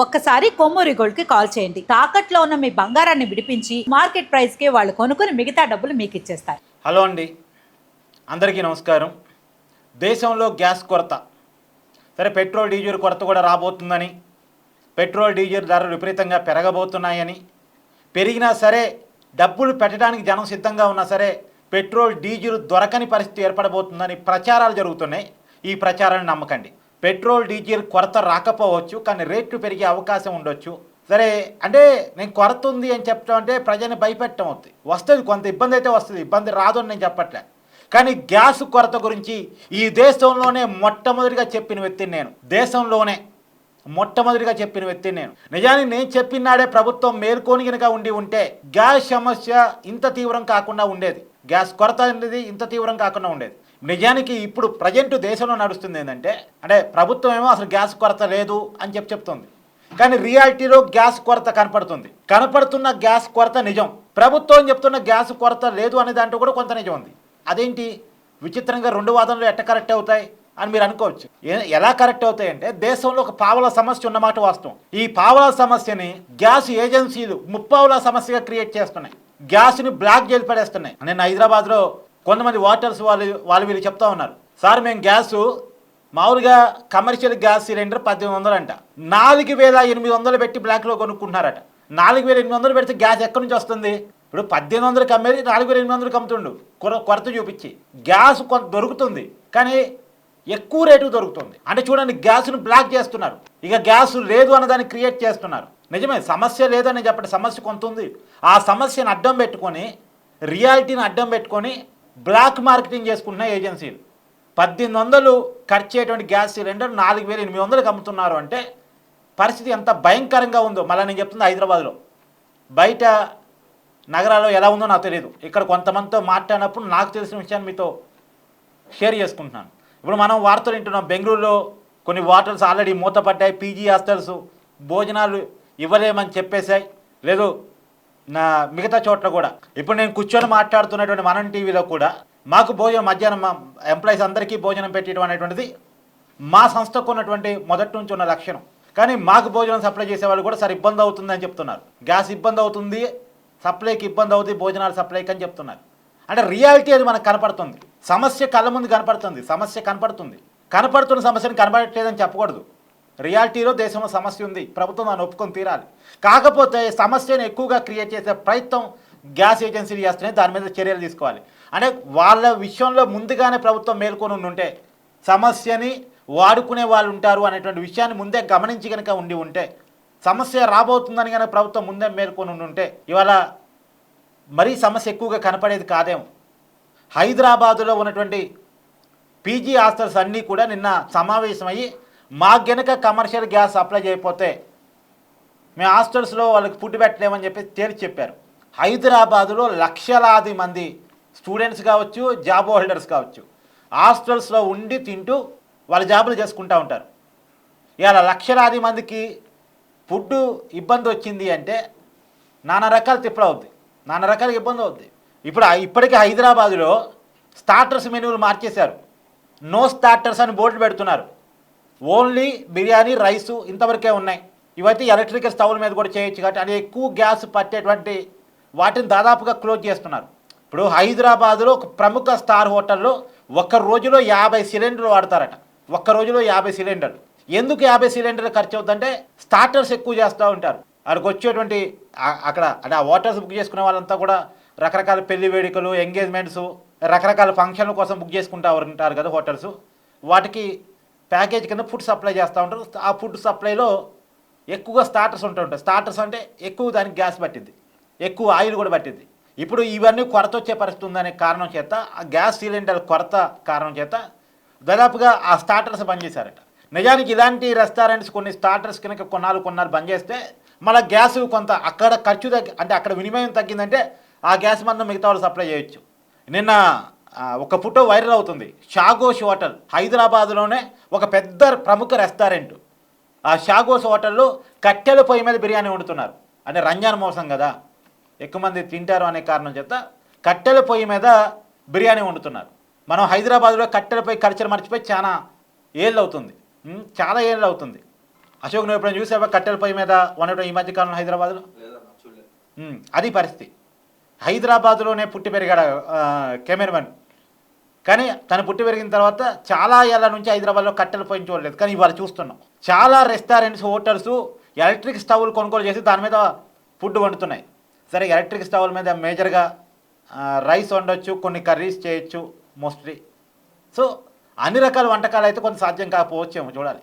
ఒక్కసారి కొమ్మూరి గోల్డ్ కి కాల్ చేయండి. తాకట్లో ఉన్న మీ బంగారాన్ని విడిపించి మార్కెట్ ప్రైస్ కి వాళ్ళు కొనుక్కుని మిగతా డబ్బులు మీకు ఇచ్చేస్తారు. హలో అండి, అందరికీ నమస్కారం. దేశంలో గ్యాస్ కొరత, సరే పెట్రోల్ డీజిల్ కొరత కూడా రాబోతుందని, పెట్రోల్ డీజిల్ ధరలు విపరీతంగా పెరగబోతున్నాయని, పెరిగినా సరే డబ్బులు పెట్టడానికి జనం సిద్ధంగా ఉన్నా సరే పెట్రోల్ డీజిల్ దొరకని పరిస్థితి ఏర్పడబోతుందని ప్రచారాలు జరుగుతున్నాయి. ఈ ప్రచారాన్ని నమ్మకండి. పెట్రోల్ డీజిల్ కొరత రాకపోవచ్చు, కానీ రేట్లు పెరిగే అవకాశం ఉండొచ్చు. సరే అంటే నేను కొరత ఉంది అని చెప్పడం అంటే ప్రజల్ని భయపెట్టడం అవుతుంది. వస్తుంది, కొంత ఇబ్బంది అయితే వస్తుంది, ఇబ్బంది రాదు అని నేను చెప్పట్లే. కానీ గ్యాస్ కొరత గురించి ఈ దేశంలోనే మొట్టమొదటిగా చెప్పిన వ్యక్తిని నేను. దేశంలోనే మొట్టమొదటిగా చెప్పిన వ్యక్తిని నేను. నిజానికి నేను చెప్పినాడే ప్రభుత్వం మేల్కొని కనుక ఉంటే గ్యాస్ సమస్య ఇంత తీవ్రం కాకుండా ఉండేది. గ్యాస్ కొరత అనేది ఇంత తీవ్రం కాకుండా ఉండేది. నిజానికి ఇప్పుడు ప్రజెంట్ దేశంలో నడుస్తుంది ఏంటంటే, అంటే ప్రభుత్వం ఏమో అసలు గ్యాస్ కొరత లేదు అని చెప్తుంది, కానీ రియాలిటీలో గ్యాస్ కొరత కనపడుతున్న గ్యాస్ కొరత నిజం. ప్రభుత్వం చెప్తున్న గ్యాస్ కొరత లేదు అనే దాంట్లో కూడా కొంత నిజం ఉంది. అదేంటి విచిత్రంగా రెండు వాదనలు ఎట్ట కరెక్ట్ అవుతాయి అని మీరు అనుకోవచ్చు. ఎలా కరెక్ట్ అవుతాయి అంటే, దేశంలో ఒక పావల సమస్య ఉన్నమాట వాస్తవం. ఈ పావల సమస్యని గ్యాస్ ఏజెన్సీలు ముప్పావుల సమస్యగా క్రియేట్ చేస్తున్నాయి. గ్యాస్ని బ్లాక్ చేసి పడేస్తున్నాయి. నేను హైదరాబాద్లో కొంతమంది వాటర్స్ వీళ్ళు చెప్తా ఉన్నారు, సార్ మేము గ్యాసు మామూలుగా కమర్షియల్ గ్యాస్ సిలిండర్ 1800 అంట, 4800 పెట్టి బ్లాక్లో కొనుక్కుంటున్నారట. 4800 పెడితే గ్యాస్ ఎక్కడి నుంచి వస్తుంది? ఇప్పుడు 1800 అమ్మేది 4800 అమ్ముతుండు కొరత చూపించి. గ్యాస్ కొంత దొరుకుతుంది, కానీ ఎక్కువ రేటు దొరుకుతుంది. అంటే చూడండి, గ్యాస్ను బ్లాక్ చేస్తున్నారు. ఇక గ్యాస్ లేదు అన్నదాన్ని క్రియేట్ చేస్తున్నారు. నిజమే, సమస్య లేదని చెప్పండి, సమస్య కొంత ఉంది. ఆ సమస్యను అడ్డం పెట్టుకొని, రియాలిటీని అడ్డం పెట్టుకొని బ్లాక్ మార్కెటింగ్ చేసుకుంటున్న ఏజెన్సీలు 1800 ఖర్చు అయ్యేటువంటి గ్యాస్ సిలిండర్ 4800 అమ్ముతున్నారు అంటే పరిస్థితి ఎంత భయంకరంగా ఉందో. మళ్ళీ నేను చెప్తుంది హైదరాబాద్లో, బయట నగరాల్లో ఎలా ఉందో నాకు తెలియదు. ఇక్కడ కొంతమందితో మాట్లాడినప్పుడు నాకు తెలిసిన విషయాన్ని మీతో షేర్ చేసుకుంటున్నాను. ఇప్పుడు మనం వార్తలు వింటున్నాం, బెంగళూరులో కొన్ని హోటల్స్ ఆల్రెడీ మూతపడ్డాయి, పీజీ హాస్టల్స్ భోజనాలు ఇవ్వలేమని చెప్పేశాయి. లేదు మిగతా చోట్ల కూడా. ఇప్పుడు నేను కూర్చొని మాట్లాడుతున్నటువంటి మనం టీవీలో కూడా మాకు భోజనం మధ్యాహ్నం మా ఎంప్లాయీస్ అందరికీ భోజనం పెట్టడం అనేటువంటిది మా సంస్థకు ఉన్నటువంటి మొదటి నుంచి ఉన్న లక్షణం. కానీ మాకు భోజనం సప్లై చేసేవాళ్ళు కూడా సరే ఇబ్బంది అవుతుందని చెప్తున్నారు. గ్యాస్ ఇబ్బంది అవుతుంది, సప్లైకి ఇబ్బంది అవుతుంది, భోజనాలు సప్లైకి అని చెప్తున్నారు. అంటే రియాలిటీ అది మనకు కనపడుతుంది. సమస్య కళ్ళ ముందు కనపడుతుంది, సమస్య కనపడుతున్న సమస్యను కనపడట్లేదని చెప్పకూడదు. రియాలిటీలో దేశంలో సమస్య ఉంది, ప్రభుత్వం దాన్ని ఒప్పుకొని తీరాలి. కాకపోతే సమస్యను ఎక్కువగా క్రియేట్ చేసే ప్రయత్నం గ్యాస్ ఏజెన్సీలు చేస్తున్నాయి, దాని మీద చర్యలు తీసుకోవాలి. అంటే వాళ్ళ విషయంలో ముందుగానే ప్రభుత్వం మేల్కొని ఉంటే సమస్యని వాడుకునే వాళ్ళు ఉంటారు అనేటువంటి విషయాన్ని ముందే గమనించి కనుక ఉంటే, సమస్య రాబోతుందని కనుక ప్రభుత్వం ముందే మేల్కొని ఉంటే ఇవాళ మరీ సమస్య ఎక్కువగా కనపడేది కాదేమో. హైదరాబాదులో ఉన్నటువంటి పీజీ హాస్టల్స్ అన్నీ కూడా నిన్న సమావేశమయ్యి మాకు గనక కమర్షియల్ గ్యాస్ సప్లై చేయకపోతే మేము హాస్టల్స్లో వాళ్ళకి ఫుడ్ పెట్టలేమని చెప్పి తేల్చి చెప్పారు. హైదరాబాదులో లక్షలాది మంది స్టూడెంట్స్ కావచ్చు, జాబ్ హోల్డర్స్ కావచ్చు, హాస్టల్స్లో ఉండి తింటూ వాళ్ళ జాబులు చేసుకుంటూ ఉంటారు. ఇవాళ లక్షలాది మందికి ఫుడ్ ఇబ్బంది వచ్చింది అంటే నానా రకాల తిప్పలు అవుద్ది, నానా రకాల ఇబ్బంది అవుద్ది. ఇప్పటికీ హైదరాబాదులో స్టార్టర్స్ మెనూలు మార్చేశారు. నో స్టార్టర్స్ అని బోర్డులు పెడుతున్నారు. ఓన్లీ బిర్యానీ, రైసు ఇంతవరకే ఉన్నాయి. ఇవైతే ఎలక్ట్రికల్ స్టవ్ల మీద కూడా చేయొచ్చు కాబట్టి అది ఎక్కువ గ్యాస్ పట్టేటువంటి వాటిని దాదాపుగా క్లోజ్ చేస్తున్నారు. ఇప్పుడు హైదరాబాదులో ఒక ప్రముఖ స్టార్ హోటల్లో ఒక్క రోజులో 50 సిలిండర్లు వాడతారట. ఒక్క రోజులో 50 సిలిండర్లు. ఎందుకు 50 సిలిండర్లు ఖర్చు అవుతుందంటే స్టార్టర్స్ ఎక్కువ చేస్తూ ఉంటారు. అక్కడికి వచ్చేటువంటి అక్కడ అంటే ఆ హోటల్స్ బుక్ చేసుకునే వాళ్ళంతా కూడా రకరకాల పెళ్లి వేడుకలు, ఎంగేజ్మెంట్స్, రకరకాల ఫంక్షన్ల కోసం బుక్ చేసుకుంటూ ఉంటారు కదా హోటల్స్. వాటికి ప్యాకేజ్ కింద ఫుడ్ సప్లై చేస్తూ ఉంటారు. ఆ ఫుడ్ సప్లైలో ఎక్కువగా స్టార్టర్స్ ఉంటుంటాయి. స్టార్టర్స్ అంటే ఎక్కువ దానికి గ్యాస్ పట్టింది, ఎక్కువ ఆయిల్ కూడా పట్టింది. ఇప్పుడు ఇవన్నీ కొరత వచ్చే పరిస్థితి ఉందనే కారణం చేత, ఆ గ్యాస్ సిలిండర్ కొరత కారణం చేత దాదాపుగా ఆ స్టార్టర్స్ బంద్ చేశారట. నిజానికి ఇలాంటి రెస్టారెంట్స్ కొన్ని స్టార్టర్స్ కనుక కొన్నాళ్ళు బంద్ చేస్తే మళ్ళీ గ్యాస్ కొంత అక్కడ ఖర్చు అంటే అక్కడ వినిమయం తగ్గిందంటే ఆ గ్యాస్ మందం మిగతా వాళ్ళు సప్లై చేయొచ్చు. నిన్న ఒక ఫోటో వైరల్ అవుతుంది. షాగోష్ హోటల్ హైదరాబాద్లోనే ఒక పెద్ద ప్రముఖ రెస్టారెంట్. ఆ షాగోష్ హోటల్లో కట్టెల పొయ్యి మీద బిర్యానీ వండుతున్నారు. అంటే రంజాన్ మోసం కదా, ఎక్కువ మంది తింటారు అనే కారణం చేత కట్టెల పొయ్యి మీద బిర్యానీ వండుతున్నారు. మనం హైదరాబాద్లో కట్టెల పొయ్యి కల్చర్ మర్చిపోయి చాలా ఏళ్ళు అవుతుంది. అశోక్ నువ్వు ఎప్పుడైనా చూసావా కట్టెల పొయ్యి మీద వండటం ఈ మధ్యకాలంలో హైదరాబాద్లో? అది పరిస్థితి. హైదరాబాద్లోనే పుట్టి పెరిగాడు కెమెరామెన్, కానీ తను పుట్టి పెరిగిన తర్వాత చాలా ఏళ్ళ నుంచి హైదరాబాద్లో కట్టెల పొయ్యి చూడలేదు, కానీ ఇవాళ చూస్తున్నాం. చాలా రెస్టారెంట్స్, హోటల్స్ ఎలక్ట్రిక్ స్టవ్లు కొనుగోలు చేసి దాని మీద ఫుడ్ వండుతున్నాయి. సరే, ఎలక్ట్రిక్ స్టవ్ల మీద మేజర్గా రైస్ వండొచ్చు, కొన్ని కర్రీస్ చేయొచ్చు మోస్ట్లీ. సో అన్ని రకాల వంటకాలు అయితే కొంత సాధ్యం కాకపోవచ్చేమో, చూడాలి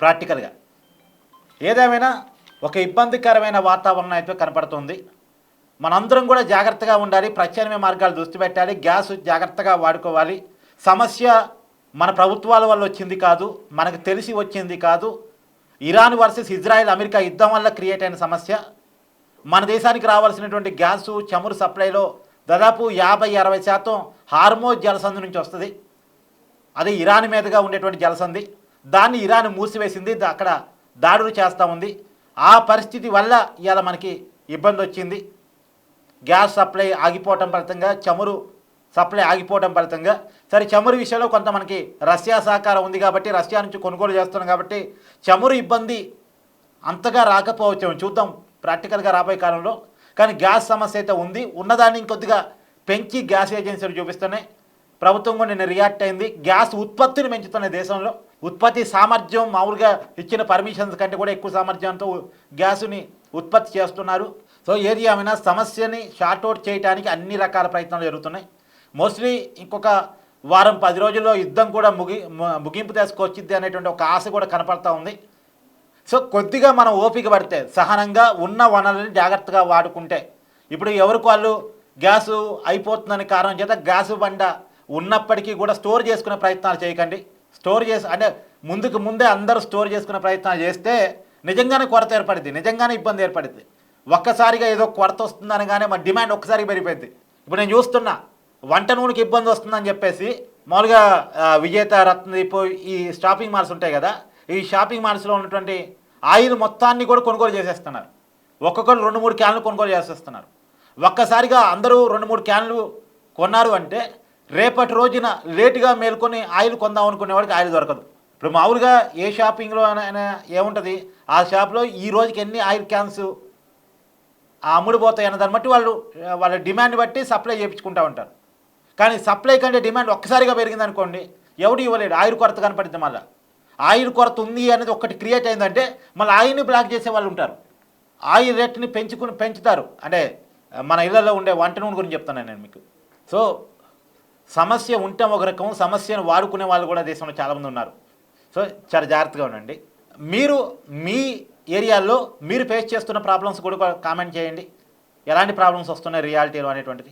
ప్రాక్టికల్గా. ఏదేమైనా ఒక ఇబ్బందికరమైన వాతావరణం అయితే కనపడుతుంది. మనందరం కూడా జాగ్రత్తగా ఉండాలి, ప్రత్యామ్నాయ మార్గాలు దృష్టి పెట్టాలి, గ్యాస్ జాగ్రత్తగా వాడుకోవాలి. సమస్య మన ప్రభుత్వాల వల్ల వచ్చింది కాదు, మనకు తెలిసి వచ్చింది కాదు. ఇరాన్ వర్సెస్ ఇజ్రాయెల్ అమెరికా యుద్ధం వల్ల క్రియేట్ అయిన సమస్య. మన దేశానికి రావాల్సినటువంటి గ్యాసు చమురు సప్లైలో దాదాపు 50-60% హార్మోజ్ జలసంధి నుంచి వస్తుంది. అది ఇరాన్ మీదుగా ఉండేటువంటి జలసంధి. దాన్ని ఇరాన్ మూసివేసింది, అక్కడ దాడులు చేస్తూ ఉంది. ఆ పరిస్థితి వల్ల ఇవాళ మనకి ఇబ్బంది వచ్చింది. గ్యాస్ సప్లై ఆగిపోవటం ఫలితంగా, చమురు సప్లై ఆగిపోవటం ఫలితంగా. సరే, చమురు విషయంలో కొంత మనకి రష్యా సహకారం ఉంది కాబట్టి, రష్యా నుంచి కొనుగోలు చేస్తున్నాం కాబట్టి చమురు ఇబ్బంది అంతగా రాకపోవచ్చు, చూద్దాం ప్రాక్టికల్గా రాబోయే కాలంలో. కానీ గ్యాస్ సమస్య అయితే ఉంది. ఉన్నదాన్ని ఇంకొద్దిగా పెంచి గ్యాస్ ఏజెన్సీలు చూపిస్తున్నాయి. ప్రభుత్వం కూడా నిన్న రియాక్ట్ అయింది. గ్యాస్ ఉత్పత్తిని పెంచుతున్న దేశంలో ఉత్పత్తి సామర్థ్యం మామూలుగా ఇచ్చిన పర్మిషన్స్ కంటే కూడా ఎక్కువ సామర్థ్యంతో గ్యాసుని ఉత్పత్తి చేస్తున్నారు. సో ఏది ఏమైనా సమస్యని షార్ట్అవుట్ చేయడానికి అన్ని రకాల ప్రయత్నాలు జరుగుతున్నాయి. మోస్ట్లీ ఇంకొక వారం 10 రోజుల్లో యుద్ధం కూడా ముగింపు తీసుకొచ్చిద్ది అనేటువంటి ఒక ఆశ కూడా కనపడతా ఉంది. సో కొద్దిగా మనం ఓపిక పడితే, సహనంగా ఉన్న వనరులని జాగ్రత్తగా వాడుకుంటే, ఇప్పుడు ఎవరికి వాళ్ళు గ్యాసు అయిపోతుందని కారణం చేత గ్యాసు బండ ఉన్నప్పటికీ కూడా స్టోర్ చేసుకునే ప్రయత్నాలు చేయకండి. స్టోర్ చేసి అంటే ముందే అందరూ స్టోర్ చేసుకునే ప్రయత్నాలు చేస్తే నిజంగానే కొరత ఏర్పడుద్ది, నిజంగానే ఇబ్బంది ఏర్పడుద్ది. ఒక్కసారిగా ఏదో కొరత వస్తుందనగానే మన డిమాండ్ ఒక్కసారిగా పెరిగిపోయింది. ఇప్పుడు నేను చూస్తున్నా వంట నూనెకి ఇబ్బంది వస్తుందని చెప్పేసి మామూలుగా విజేత, రత్నదీప్ ఈ షాపింగ్ మాల్స్ ఉంటాయి కదా, ఈ షాపింగ్ మాల్స్లో ఉన్నటువంటి ఆయిల్ మొత్తాన్ని కూడా కొనుగోలు చేసేస్తున్నారు. ఒక్కొక్కరు 2-3 క్యాన్లు కొనుగోలు చేసేస్తున్నారు. ఒక్కసారిగా అందరూ 2-3 క్యాన్లు కొన్నారు అంటే రేపటి రోజున లేటుగా మేల్కొని ఆయిల్ కొందాం అనుకునేవాడికి ఆయిల్ దొరకదు. ఇప్పుడు మామూలుగా ఏ షాపింగ్లో అయినా ఏముంటుంది, ఆ షాప్లో ఈ రోజుకి ఎన్ని ఆయిల్ క్యాన్స్ అమ్ముడుపోతాయి అన్న దాన్ని బట్టి వాళ్ళ డిమాండ్ బట్టి సప్లై చేయించుకుంటూ ఉంటారు. కానీ సప్లై కంటే డిమాండ్ ఒక్కసారిగా పెరిగింది అనుకోండి, ఎవడు ఇవ్వలేడు. ఆయిల్ కొరత కనపడింది. మళ్ళీ ఆయిల్ కొరత ఉంది అనేది ఒకటి క్రియేట్ అయిందంటే మళ్ళీ ఆయిల్ని బ్లాక్ చేసే వాళ్ళు ఉంటారు. ఆయిల్ రేట్ని పెంచుతారు. అంటే మన ఇళ్లలో ఉండే వంట నూనె గురించి చెప్తున్నాను నేను మీకు. సో సమస్య ఉంటే ఒక రకం, సమస్యను వాడుకునే వాళ్ళు కూడా దేశంలో చాలామంది ఉన్నారు. సో చాలా జాగ్రత్తగా ఉండండి. మీరు మీ ఏరియాల్లో మీరు ఫేస్ చేస్తున్న ప్రాబ్లమ్స్ కూడా కామెంట్ చేయండి. ఎలాంటి ప్రాబ్లమ్స్ వస్తున్నాయి రియాలిటీలో అనేటువంటిది.